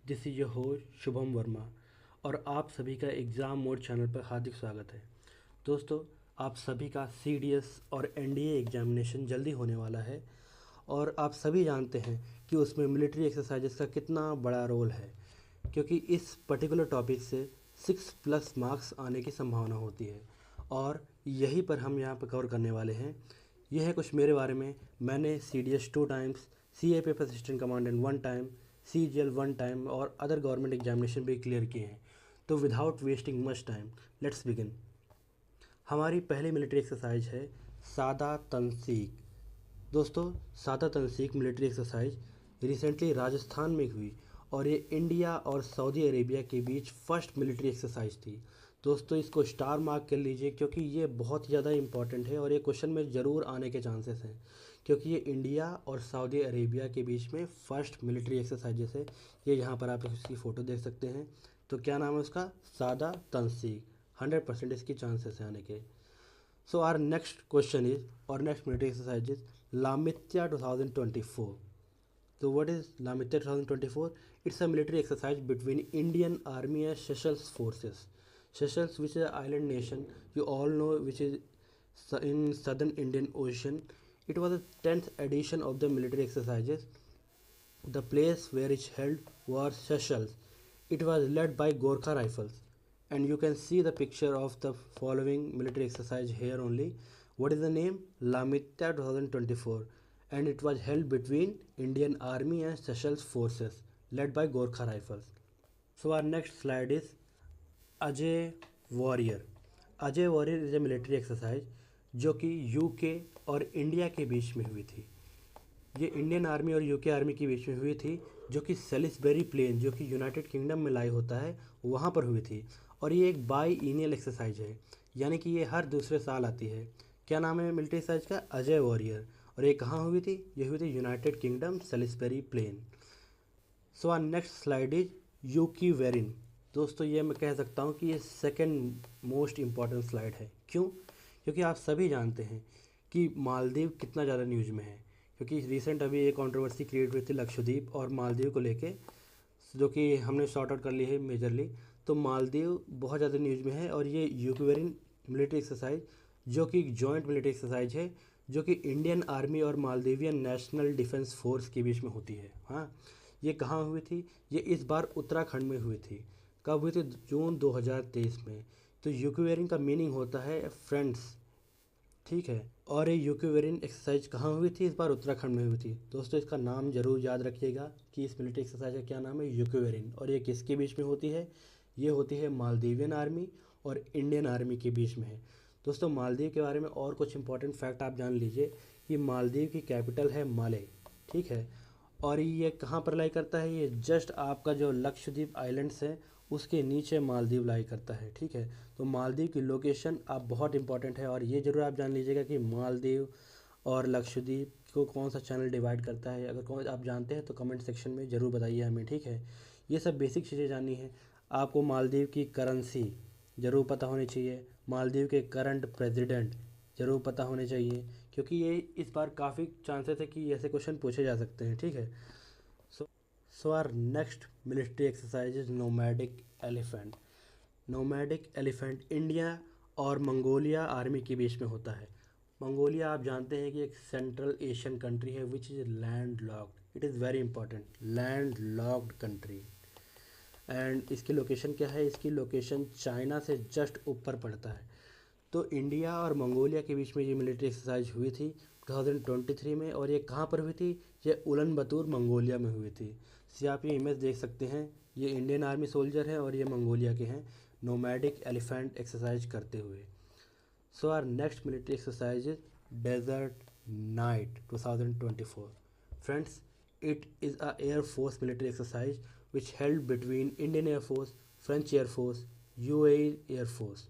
This is your host Shubham Verma और आप सभी का एग्ज़ाम मोड चैनल पर हार्दिक स्वागत है। दोस्तों, आप सभी का सीडीएस और एनडीए एग्जामिनेशन जल्दी होने वाला है और आप सभी जानते हैं कि उसमें मिलिट्री एक्सरसाइजेस का कितना बड़ा रोल है, क्योंकि इस पर्टिकुलर टॉपिक से 6+ मार्क्स आने की संभावना होती है और यही पर हम यहाँ पर कवर करने वाले हैं। यह है कुछ मेरे बारे में। मैंने CDS 2 times, CAPF assistant commandant 1 time, CGL 1 time और अदर गवर्नमेंट एग्जामिनेशन भी क्लियर किए हैं। तो without wasting much time, let's begin. हमारी पहली मिलिट्री एक्सरसाइज है सादा तनसीक। दोस्तों, सादा तनसीक मिलिट्री एक्सरसाइज रिसेंटली राजस्थान में हुई और ये इंडिया और सऊदी अरेबिया के बीच फर्स्ट मिलिट्री एक्सरसाइज थी। दोस्तों, इसको स्टार मार्क कर लीजिए क्योंकि ये बहुत ज़्यादा इंपॉर्टेंट है और ये क्वेश्चन में ज़रूर आने के चांसेस हैं, क्योंकि ये इंडिया और सऊदी अरेबिया के बीच में फ़र्स्ट मिलिट्री एक्सरसाइजेस है। ये यहाँ पर आप इसकी फ़ोटो देख सकते हैं। तो क्या नाम है उसका? सादा तनसीक। 100% इसकी चांसेस हैं आने के। So our next question is, or next military exercise is Lamithya 2024. So what is Lamithya 2024? It's a military exercise between Indian Army and Seychelles forces. Seychelles, which is an island nation, you all know, which is in southern Indian Ocean. It was the 10th edition of the military exercises. The place where it held was Seychelles. It was led by Gorkha Rifles. And you can see the picture of the following military exercise here only. What is the name? Lamithya 2024. And it was held between Indian Army and Seychelles forces, led by Gorkha Rifles. So our next slide is Ajay warrior. Ajay warrior is a military exercise जो कि UK और India के बीच में हुई थी। ये Indian army और यूके आर्मी के बीच में हुई थी, जो कि सेलिसबरी प्लेन, जो कि यूनाइटेड किंगडम में लाई होता है, वहाँ पर हुई थी। और ये एक बाई ईनियल एक्सरसाइज है, यानी कि ये हर दूसरे साल आती है। क्या नाम है मिलिट्री एक्सरसाइज का? अजय वॉरियर। और ये कहाँ हुई थी? ये हुई थी United Kingdom, Salisbury Plain. So our next slide is यूकी वेरिन। दोस्तों, ये मैं कह सकता हूँ कि ये सेकेंड मोस्ट इम्पॉर्टेंट स्लाइड है। क्यों? क्योंकि आप सभी जानते हैं कि मालदीव कितना ज़्यादा न्यूज़ में है, क्योंकि रिसेंट अभी एक कंट्रोवर्सी क्रिएट हुई थी लक्षद्वीप और मालदीव को लेके, जो कि हमने सॉर्ट आउट कर ली है मेजरली। तो मालदीव बहुत ज़्यादा न्यूज़ में है और ये यूक्रेन मिलिट्री एक्सरसाइज, जो कि जॉइंट मिलिट्री एक्सरसाइज है, जो कि इंडियन आर्मी और मालदीवियन नेशनल डिफेंस फोर्स के बीच में होती है। हाँ, ये कहाँ हुई थी? ये इस बार उत्तराखंड में हुई थी। कब हुई थी? जून 2023 में। तो यूक्रेन का मीनिंग होता है फ्रेंड्स, ठीक है। और ये यूक्रेन एक्सरसाइज कहाँ हुई थी? इस बार उत्तराखंड में हुई थी। दोस्तों, इसका नाम जरूर याद रखिएगा कि इस मिलिट्री एक्सरसाइज का क्या नाम है? यूक्रेन। और ये किसके बीच में होती है? ये होती है मालदीवियन आर्मी और इंडियन आर्मी के बीच में है। दोस्तों, मालदीव के बारे में और कुछ इंपॉर्टेंट फैक्ट आप जान लीजिए कि मालदीव की कैपिटल है माले, ठीक है। और ये कहाँ पर लाई करता है? ये जस्ट आपका जो लक्षद्वीप आइलैंड्स है उसके नीचे मालदीव लाई करता है, ठीक है। तो मालदीव की लोकेशन आप बहुत इंपॉर्टेंट है और ये ज़रूर आप जान लीजिएगा कि मालदीव और लक्षद्वीप को कौन सा चैनल डिवाइड करता है। अगर कौन आप जानते हैं तो कमेंट सेक्शन में ज़रूर बताइए हमें, ठीक है। ये सब बेसिक चीज़ें जाननी है आपको। मालदीव की करेंसी ज़रूर पता होनी चाहिए। मालदीव के करंट प्रेसिडेंट ज़रूर पता होने चाहिए, क्योंकि ये इस बार काफ़ी चांसेस है कि ऐसे क्वेश्चन पूछे जा सकते हैं, ठीक है। So our next military exercise is nomadic elephant. Nomadic elephant India और मंगोलिया आर्मी के बीच में होता है। मंगोलिया आप जानते हैं कि एक सेंट्रल एशियन कंट्री है which is land locked. It is very important, land locked country. And इसकी लोकेशन क्या है? इसकी लोकेशन चाइना से जस्ट ऊपर पड़ता है। तो इंडिया और मंगोलिया के बीच में ये मिलिट्री एक्सरसाइज हुई थी 2023 में। और ये कहाँ पर हुई थी? ये उलन बतूर मंगोलिया में हुई थी। से आप ये इमेज देख सकते हैं, ये इंडियन आर्मी सोल्जर हैं और ये मंगोलिया के हैं, नोमैडिक एलिफेंट एक्सरसाइज करते हुए। So our next military exercise is desert night 2024। Friends, it is a air force military exercise which held between Indian Air Force, French Air Force, UAE Air Force।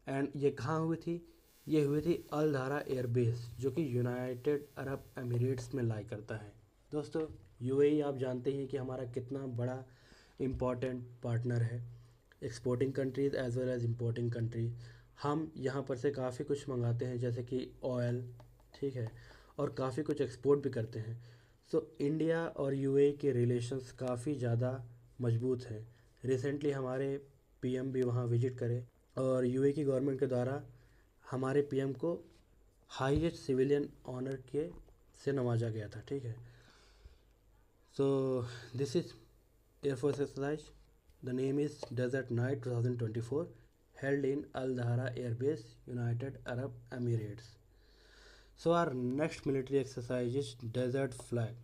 And ये कहाँ हुई थी? ये हुई थी अल धारा एयरबेस, जो कि यूनाइटेड अरब एमिरेट्स में लाई करता है। दोस्तों, यूएई आप जानते हैं कि हमारा कितना बड़ा इम्पॉर्टेंट पार्टनर है, exporting countries as well as importing countries. हम यहाँ पर से काफ़ी कुछ मंगाते हैं, जैसे कि ऑयल, ठीक है, और काफ़ी कुछ एक्सपोर्ट भी करते हैं। सो इंडिया और यूएई के रिलेशंस काफ़ी ज़्यादा मजबूत है। रिसेंटली हमारे पीएम भी वहाँ विजिट करे और यूए की गवर्नमेंट के द्वारा हमारे पीएम को हाईएस्ट सिविलियन ऑनर के से नवाजा गया था। ठीक है, so this is air force exercise. The name is desert night 2024 held in Al Dhahra Air Base, United Arab Emirates. So our next military exercise is Desert Flag.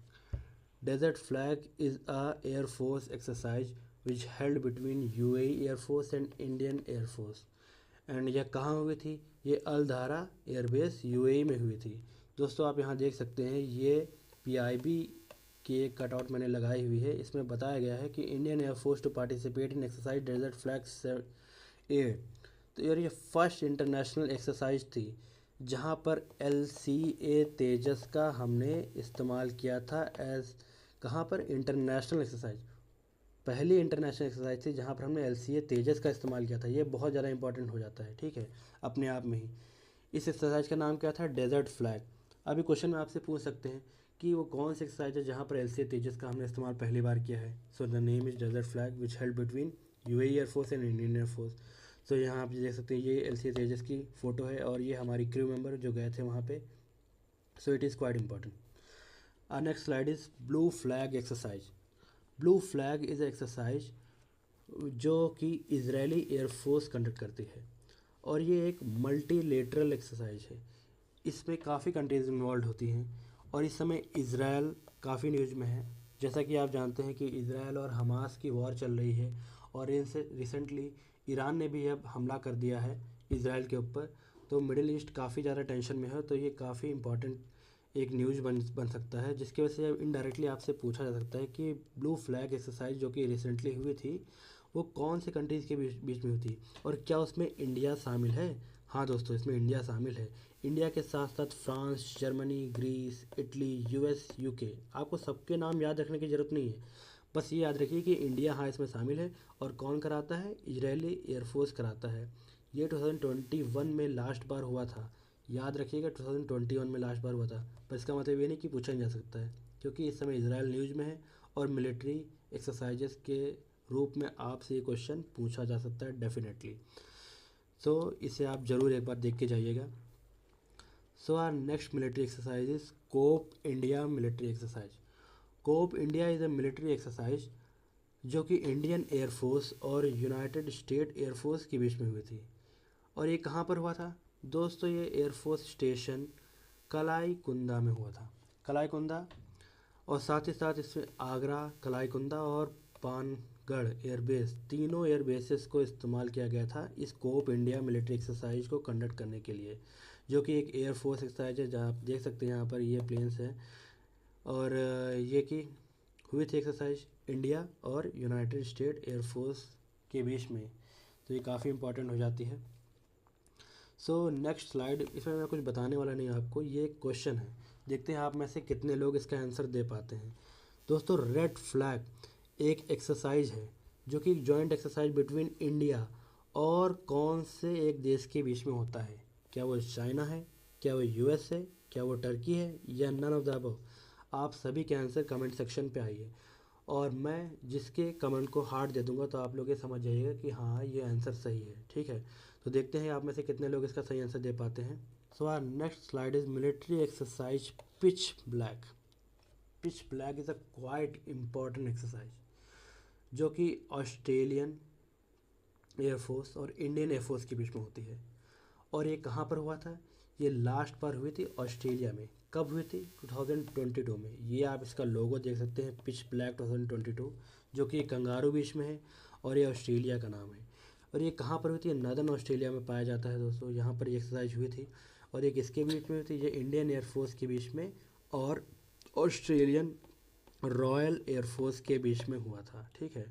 Desert Flag is a Air Force exercise which held between UAE Air Force and Indian Air Force. And यह कहाँ हुई थी? ये अल धारा airbase UAE में हुई थी। दोस्तों आप यहाँ देख सकते हैं, ये पीआईबी की एक कटआउट मैंने लगाई हुई है। इसमें बताया गया है कि Indian air force to participate in exercise desert flag a. तो यार ये फर्स्ट इंटरनेशनल एक्सरसाइज थी जहाँ पर LCA तेजस का हमने इस्तेमाल किया था एज, कहाँ पर? International exercise. पहली इंटरनेशनल एक्सरसाइज थी जहाँ पर हमने LCA तेजस का इस्तेमाल किया था। ये बहुत ज़्यादा इंपॉर्टेंट हो जाता है, ठीक है, अपने आप में ही। इस एक्सरसाइज का नाम क्या था? Desert flag. अभी क्वेश्चन में आपसे पूछ सकते हैं कि वो कौन सी एक्सरसाइज है जहाँ पर LCA तेजस का हमने इस्तेमाल पहली बार किया है। So the name is desert flag which held between UAE air force and Indian air force. So यहाँ आप देख सकते हैं, ये LCA तेजस की फ़ोटो है और ये हमारी क्रू मेंबर जो गए थे वहाँ पे। So it is quite important. Our next slide is blue flag exercise. Blue flag is exercise जो कि इजरायली एयरफोर्स कंडक्ट करती है और ये एक मल्टीलेटरल एक्सरसाइज है। इसमें काफ़ी कंट्रीज इन्वॉल्व होती हैं और इस समय इज़राइल काफ़ी न्यूज़ में है। जैसा कि आप जानते हैं कि इज़राइल और हमास की वॉर चल रही है और इनसे रिसेंटली ईरान ने भी अब हमला कर दिया है इज़राइल के ऊपर। तो मिडिल ईस्ट काफ़ी ज़्यादा टेंशन में है। तो ये काफ़ी इंपॉर्टेंट एक न्यूज़ बन सकता है, जिसकी वजह से इनडायरेक्टली आपसे पूछा जा सकता है कि ब्लू फ्लैग एक्सरसाइज जो कि रिसेंटली हुई थी वो कौन से कंट्रीज़ के बीच में हुई थी और क्या उसमें इंडिया शामिल है? हाँ दोस्तों, इसमें इंडिया शामिल है। इंडिया के साथ साथ France, Germany, Greece, Italy, US, UK। आपको सबके नाम याद रखने की ज़रूरत नहीं है, बस ये याद रखिए कि इंडिया हाँ इसमें शामिल है। और कौन कराता है? इजरायली एयरफोर्स कराता है। ये 2021 में लास्ट बार हुआ था। याद रखिएगा 2021 में लास्ट बार हुआ था, पर इसका मतलब ये नहीं कि पूछा नहीं जा सकता है, क्योंकि इस समय इजराइल न्यूज़ में है और मिलिट्री एक्सरसाइजेस के रूप में आपसे ये क्वेश्चन पूछा जा सकता है डेफिनेटली। सो इसे आप ज़रूर एक बार देख के जाइएगा। So our next military exercise is Cope India military exercise. Cope India is a military exercise जो कि इंडियन एयरफोर्स और यूनाइटेड स्टेट एयरफोर्स के बीच में हुई थी। और ये कहाँ पर हुआ था दोस्तों? ये एयरफोर्स स्टेशन कलाई कुंदा में हुआ था, कलाई कुंदा। और साथ ही साथ इसमें आगरा, कलाई कुंदा और पानगढ़ एयरबेस, तीनों एयरबेसेस को इस्तेमाल किया गया था इस कोप इंडिया मिलिट्री एक्सरसाइज को कंडक्ट करने के लिए, जो कि एक एयरफोर्स एक्सरसाइज है। जहाँ आप देख सकते हैं यहाँ पर ये प्लेन्स हैं और ये कि हुई थी एक्सरसाइज इंडिया और यूनाइटेड स्टेट एयरफोर्स के बीच में। तो ये काफ़ी इंपॉर्टेंट हो जाती है। सो नेक्स्ट स्लाइड, इसमें मैं कुछ बताने वाला नहीं आपको, ये एक क्वेश्चन है, देखते हैं आप में से कितने लोग इसका आंसर दे पाते हैं। दोस्तों रेड फ्लैग एक एक्सरसाइज है जो कि जॉइंट एक्सरसाइज बिटवीन इंडिया और कौन से एक देश के बीच में होता है? क्या वो चाइना है, क्या वो US है, क्या वो टर्की है, या नन ऑफ द अबव? आप सभी के आंसर कमेंट सेक्शन पे आइए और मैं जिसके कमेंट को हार्ट दे दूंगा तो आप लोग ये समझ जाइएगा कि हाँ ये आंसर सही है, ठीक है। तो देखते हैं आप में से कितने लोग इसका सही आंसर दे पाते हैं। So our next slide is military exercise pitch black. Pitch black is a quite important exercise जो कि ऑस्ट्रेलियन एयरफोर्स और इंडियन एयरफोर्स के बीच में होती है। और ये कहाँ पर हुआ था? ये लास्ट बार हुई थी ऑस्ट्रेलिया में। कब हुई थी? 2022 में। ये आप इसका लोगो देख सकते हैं, पिच ब्लैक 2022, जो कि कंगारू बीच में है और ये ऑस्ट्रेलिया का नाम है। और ये कहाँ पर हुई थी? नदर्न ऑस्ट्रेलिया में पाया जाता है दोस्तों। यहाँ पर ये एक्सरसाइज हुई थी और ये किसके बीच में हुई थी? ये इंडियन एयरफोर्स के बीच में और ऑस्ट्रेलियन रॉयल एयरफोर्स के बीच में हुआ था, ठीक है।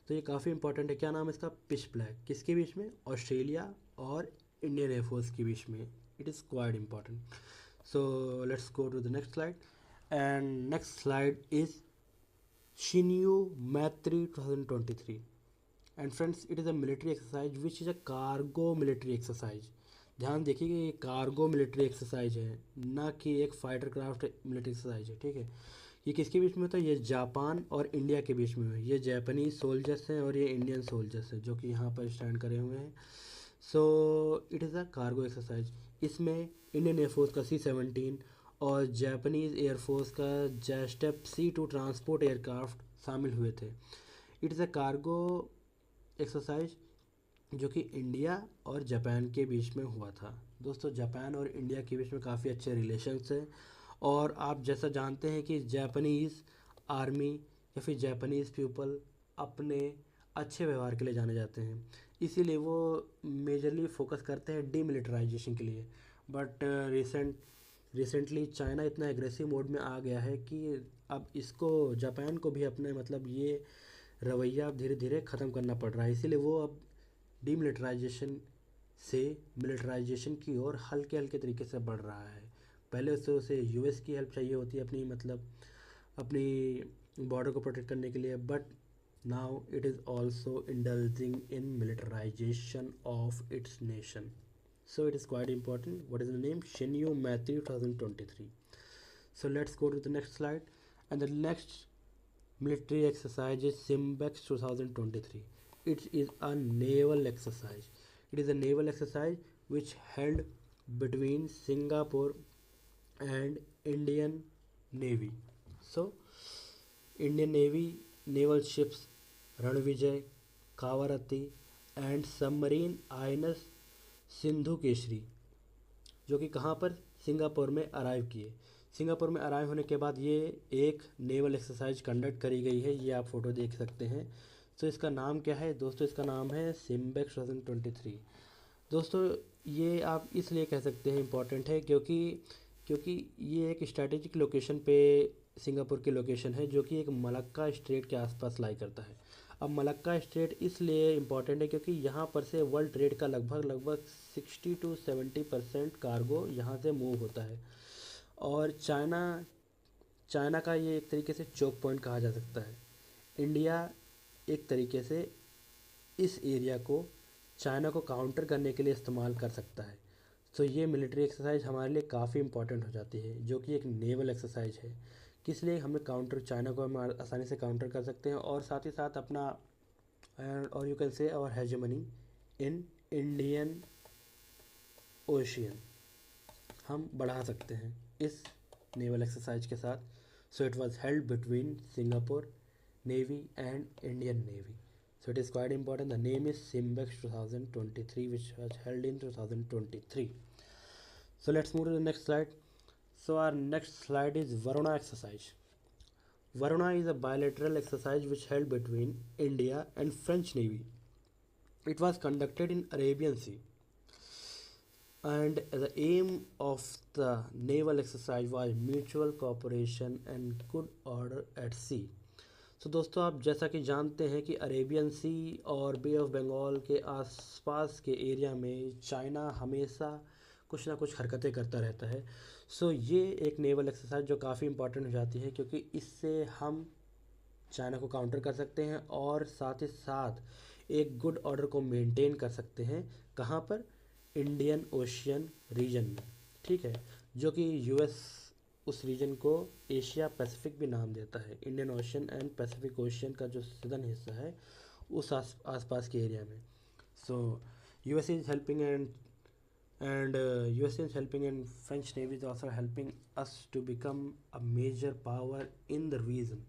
तो ये काफ़ी इंपॉर्टेंट है। क्या नाम है इसका? Pitch black. किसके बीच में? ऑस्ट्रेलिया और इंडियन एयरफोर्स के बीच में। It is quite important. So let's go to the next slide and next slide is Shinyuu Maitri 2023 and friends it is a military exercise which is a cargo military exercise. ध्यान देखिएगा, ये cargo military exercise है, ना कि एक fighter craft military exercise है, ठीक है। ये किसके बीच में होता है? ये जापान और इंडिया के बीच में है। ये जापानीज सोल्जर्स हैं और ये इंडियन सोल्जर्स हैं जो कि यहाँ पर स्टैंड करे हुए हैं। सो it is a cargo exercise. इसमें इंडियन एयरफोर्स का C-17 और जापानीज एयरफोर्स का जेस्टेप C-2 ट्रांसपोर्ट एयरक्राफ्ट शामिल हुए थे। It is a cargo exercise जो कि इंडिया और जापान के बीच में हुआ था। दोस्तों, जापान और इंडिया के बीच में काफ़ी अच्छे रिलेशंस हैं और आप जैसा जानते हैं कि जापानीज़ आर्मी या फिर जापानीज़ पीपल अपने अच्छे व्यवहार के लिए जाने जाते हैं, इसीलिए वो मेजरली फोकस करते हैं डीमिलिटराइजेशन के लिए। बट रिसेंटली चाइना इतना एग्रेसिव मोड में आ गया है कि अब इसको जापान को भी अपने मतलब ये रवैया अब धीरे धीरे ख़त्म करना पड़ रहा है, इसीलिए वो अब डीमिलिटराइजेशन से मिलिटराइजेशन की ओर हल्के हल्के तरीके से बढ़ रहा है। पहले से उसे US की हेल्प चाहिए होती है अपनी मतलब अपनी बॉर्डर को प्रोटेक्ट करने के लिए, but now it is also indulging in militarisation of its nation. So it is quite important. What is the name? Shinyu Matthew 2023. So let's go to the next slide. And the next military exercise is Simbex 2023. It is a naval exercise. It is a naval exercise which held between Singapore and Indian Navy. So Indian Navy naval ships Ranvijay, Kavarati and submarine INS Sindhu Kesari जो कि कहाँ पर Singapore में arrive किए। Singapore में arrive होने के बाद ये एक नेवल एक्सरसाइज कंडक्ट करी गई है, ये आप फोटो देख सकते हैं। तो इसका नाम क्या है दोस्तों? इसका नाम है सिम्बेक्स 2023। दोस्तों, ये आप इसलिए कह सकते हैं इम्पॉर्टेंट है क्योंकि ये एक स्ट्रैटेजिक लोकेशन पे सिंगापुर की लोकेशन है जो कि एक मलक्का स्ट्रेट के आसपास लाई करता है। अब मलक्का स्ट्रेट इसलिए इम्पॉर्टेंट है क्योंकि यहाँ पर से वर्ल्ड ट्रेड का लगभग 60 to 70% कार्गो यहाँ से मूव होता है और चाइना का ये एक तरीके से चोक पॉइंट कहा जा सकता है। इंडिया एक तरीके से इस एरिया को चाइना को काउंटर करने के लिए इस्तेमाल कर सकता है। तो ये मिलिट्री एक्सरसाइज हमारे लिए काफ़ी इंपॉर्टेंट हो जाती है जो कि एक नेवल एक्सरसाइज है। किस लिए? हमें काउंटर चाइना को हम आसानी से काउंटर कर सकते हैं और साथ ही साथ अपना और you can say our hegemony in Indian ocean हम बढ़ा सकते हैं इस नेवल एक्सरसाइज के साथ। So it was held between Singapore navy and Indian navy. So it is quite important. The name is Simbex 2023, which was held in 2023. So let's move to the next slide. So our next slide is Varuna exercise. Varuna is a bilateral exercise which held between India and French Navy. It was conducted in Arabian Sea. And the aim of the naval exercise was mutual cooperation and good order at sea. तो दोस्तों, आप जैसा कि जानते हैं कि Arabian सी और बे of Bengal के आसपास के एरिया में चाइना हमेशा कुछ ना कुछ हरकतें करता रहता है। सो ये एक नेवल एक्सरसाइज जो काफ़ी इंपॉर्टेंट हो जाती है क्योंकि इससे हम चाइना को काउंटर कर सकते हैं और साथ ही साथ एक गुड ऑर्डर को मेंटेन कर सकते हैं। कहाँ पर? इंडियन ओशियन रीजन में, ठीक है, जो कि US उस रीजन को एशिया पैसिफिक भी नाम देता है। Indian ocean and Pacific ocean का जो सदर्न हिस्सा है उस आसपास के एरिया में। सो US is helping and US is helping and French Navy is also helping us to become a major power in the region.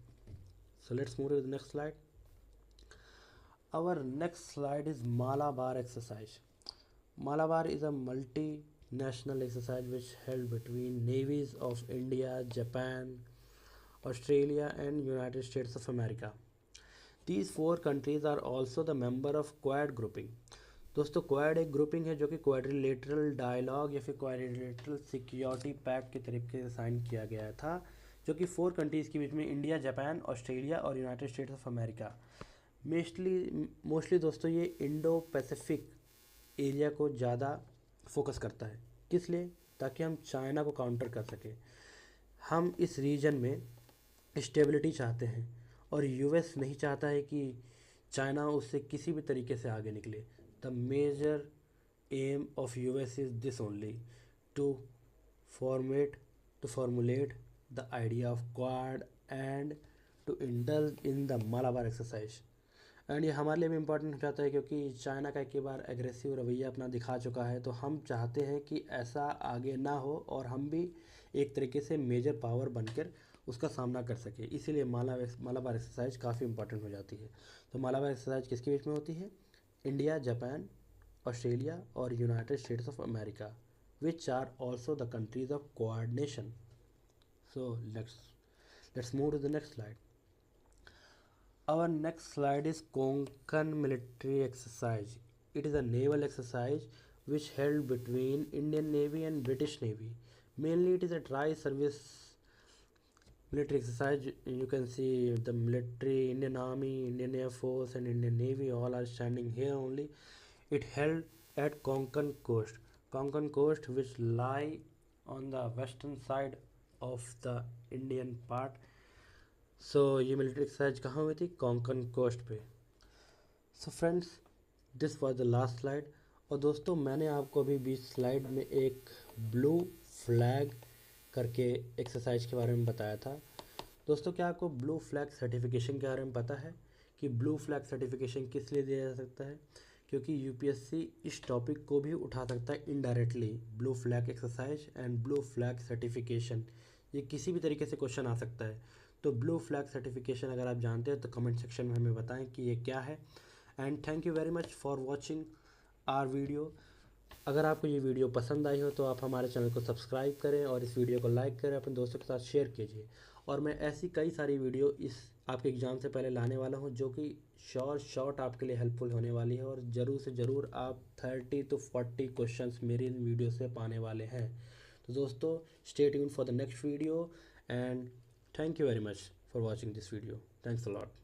So let's move to the next slide. Our next slide is Malabar exercise. Malabar is a multinational exercise which held between navies of India, Japan, Australia and United States of America. These four countries are also the member of Quad grouping. दोस्तों, quad एक grouping है जो कि quadrilateral dialogue या फिर quadrilateral security pact के तरीके से साइन किया गया था जो कि 4 कंट्रीज़ के बीच में इंडिया, जापान, ऑस्ट्रेलिया और United States of America. Mostly दोस्तों ये इंडो पैसिफिक एरिया को ज़्यादा फोकस करता है। किस लिए? ताकि हम चाइना को काउंटर कर सकें। हम इस रीजन में स्टेबिलिटी चाहते हैं और US नहीं चाहता है कि चाइना उससे किसी भी तरीके से आगे निकले। The major aim of US is this only, to formulate the idea of Quad and to indulge in the Malabar exercise। And ये हमारे लिए भी इम्पोर्टेंट हो जाता है क्योंकि चाइना का एक बार एग्रेसिव रवैया अपना दिखा चुका है, तो हम चाहते हैं कि ऐसा आगे ना हो और हम भी एक तरीके से मेजर पावर बनकर उसका सामना कर सके, इसीलिए मालाबार एक्सरसाइज काफ़ी इंपॉर्टेंट हो जाती है। तो मालाबार एक्सरसाइज किसके बीच में होती है? इंडिया, जापान, ऑस्ट्रेलिया और United States of America, which are also the countries of coordination. So let's move to the next slide. Our next slide is Konkan military exercise. It is a naval exercise which held between Indian Navy and British Navy. Mainly it is a tri-service military exercise. You can see the military, Indian Army, Indian Air Force and Indian Navy all are standing here only. It held at Konkan coast. Konkan coast which lie on the western side of the Indian part. सो ये military exercise कहाँ हुई थी? Konkan coast पे। So friends, this was the last slide. और दोस्तों, मैंने आपको अभी बीच स्लाइड में एक ब्लू फ्लैग करके एक्सरसाइज के बारे में बताया था। दोस्तों, क्या आपको ब्लू फ्लैग सर्टिफिकेशन के बारे में पता है कि ब्लू फ्लैग सर्टिफिकेशन किस लिए दिया जा सकता है? क्योंकि यूपीएससी इस टॉपिक को भी उठा सकता है indirectly. Blue flag exercise and blue flag certification, ये किसी भी तरीके से क्वेश्चन आ सकता है। तो ब्लू फ्लैग सर्टिफिकेशन अगर आप जानते हैं तो कमेंट सेक्शन में हमें बताएं कि ये क्या है। And thank you very much for watching our video. अगर आपको ये वीडियो पसंद आई हो तो आप हमारे चैनल को सब्सक्राइब करें और इस वीडियो को लाइक करें, अपने दोस्तों के साथ शेयर कीजिए। और मैं ऐसी कई सारी वीडियो इस आपके एग्ज़ाम से पहले लाने वाला हूँ जो कि शॉर्ट आपके लिए हेल्पफुल होने वाली है, और ज़रूर से ज़रूर आप 30 to 40 क्वेश्चंस मेरी इन वीडियो से पाने वाले हैं। तो दोस्तों, stay tuned for the next video and thank you very much for watching this video. Thanks a lot.